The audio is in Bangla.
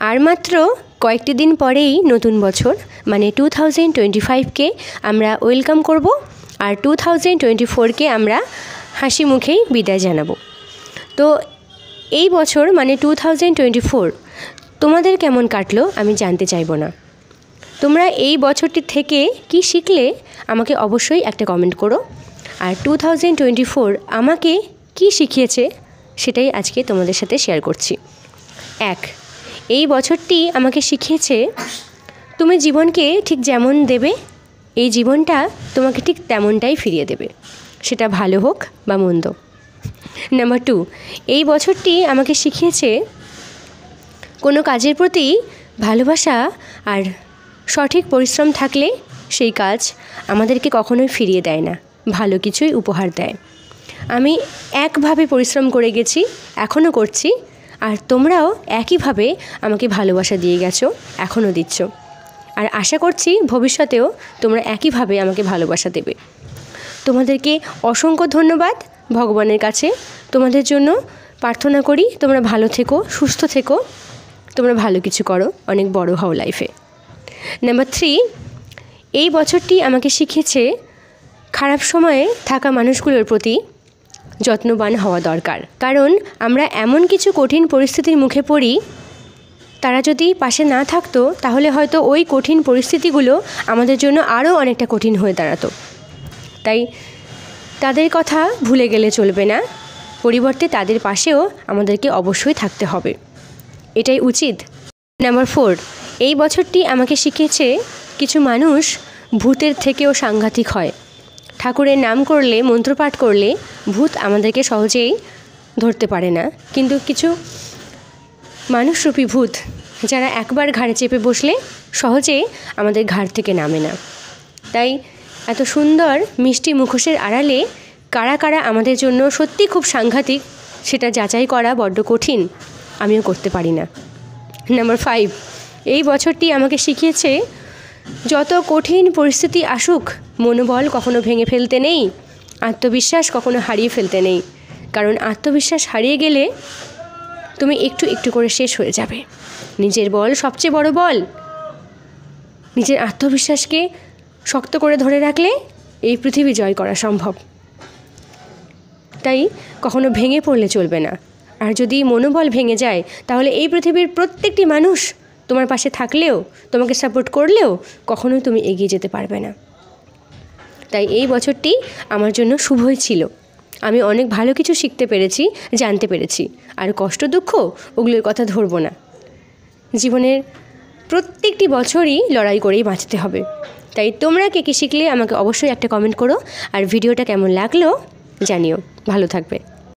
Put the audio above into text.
আর মাত্র কয়েকটি দিন পরেই নতুন বছর মানে 2025কে আমরা ওয়েলকাম করব আর 2024কে আমরা হাসি মুখেই বিদায় জানাবো। তো এই বছর মানে 2024 তোমাদের কেমন কাটলো আমি জানতে চাইবো না। তোমরা এই বছরটি থেকে কি শিখলে আমাকে অবশ্যই একটা কমেন্ট করো। আর 2024 আমাকে কি শিখিয়েছে সেটাই আজকে তোমাদের সাথে শেয়ার করছি। এই বছরটি আমাকে শিখিয়েছে তুমি জীবনকে ঠিক যেমন দেবে এই জীবনটা তোমাকে ঠিক তেমনটাই ফিরিয়ে দেবে, সেটা ভালো হোক বা মন্দ। নাম্বার 2, এই বছরটি আমাকে শিখিয়েছে কোনো কাজের প্রতি ভালোবাসা আর সঠিক পরিশ্রম থাকলে সেই কাজ আমাদেরকে কখনোই ফিরিয়ে দেয় না, ভালো কিছুই উপহার দেয়। আমি একভাবে পরিশ্রম করে গেছি, এখনও করছি, আর তোমরাও একইভাবে আমাকে ভালোবাসা দিয়ে গেছো, এখনও দিচ্ছ। আর আশা করছি ভবিষ্যতেও তোমরা একইভাবে আমাকে ভালোবাসা দেবে। তোমাদেরকে অসংখ্য ধন্যবাদ ভগবানের কাছে। তোমাদের জন্য প্রার্থনা করি তোমরা ভালো থেকো, সুস্থ থেকো, তোমরা ভালো কিছু করো, অনেক বড় হও লাইফে। নাম্বার 3, এই বছরটি আমাকে শিখিয়েছে খারাপ সময়ে থাকা মানুষগুলোর প্রতি যত্নবান হওয়া দরকার। কারণ আমরা এমন কিছু কঠিন পরিস্থিতির মুখে পড়ি, তারা যদি পাশে না থাকতো তাহলে হয়তো ওই কঠিন পরিস্থিতিগুলো আমাদের জন্য আরও অনেকটা কঠিন হয়ে দাঁড়াতো। তাই তাদের কথা ভুলে গেলে চলবে না, পরিবর্তে তাদের পাশেও আমাদেরকে অবশ্যই থাকতে হবে, এটাই উচিত। নাম্বার 4, এই বছরটি আমাকে শিখিয়েছে কিছু মানুষ ভূতের থেকেও সাংঘাতিক হয়। ঠাকুরের নাম করলে, মন্ত্রপাঠ করলে ভূত আমাদেরকে সহজেই ধরতে পারে না, কিন্তু কিছু মানুষরূপী ভূত যারা একবার ঘাড়ে চেপে বসলে সহজে আমাদের ঘাড় থেকে নামে না। তাই এত সুন্দর মিষ্টি মুখোশের আড়ালে কারা কারা আমাদের জন্য সত্যি খুব সাংঘাতিক সেটা যাচাই করা বড্ড কঠিন, আমিও করতে পারি না। নাম্বার 5, এই বছরটি আমাকে শিখিয়েছে যত কঠিন পরিস্থিতি আসুক মনোবল কখনো ভেঙে ফেলতে নেই, আত্মবিশ্বাস কখনো হারিয়ে ফেলতে নেই। কারণ আত্মবিশ্বাস হারিয়ে গেলে তুমি একটু একটু করে শেষ হয়ে যাবে। নিজের বল সবচেয়ে বড় বল। নিজের আত্মবিশ্বাসকে শক্ত করে ধরে রাখলে এই পৃথিবী জয় করা সম্ভব। তাই কখনো ভেঙে পড়লে চলবে না। আর যদি মনোবল ভেঙে যায় তাহলে এই পৃথিবীর প্রত্যেকটি মানুষ তোমার পাশে থাকলেও, তোমাকে সাপোর্ট করলেও কখনোই তুমি এগিয়ে যেতে পারবে না। তাই এই বছরটি আমার জন্য শুভই ছিল। আমি অনেক ভালো কিছু শিখতে পেরেছি, জানতে পেরেছি। আর কষ্ট দুঃখ ওগুলোর কথা ধরবো না। জীবনের প্রত্যেকটি বছরই লড়াই করেই বাঁচতে হবে। তাই তোমরা কে কী শিখলে আমাকে অবশ্যই একটা কমেন্ট করো। আর ভিডিওটা কেমন লাগলো জানিও। ভালো থাকবে।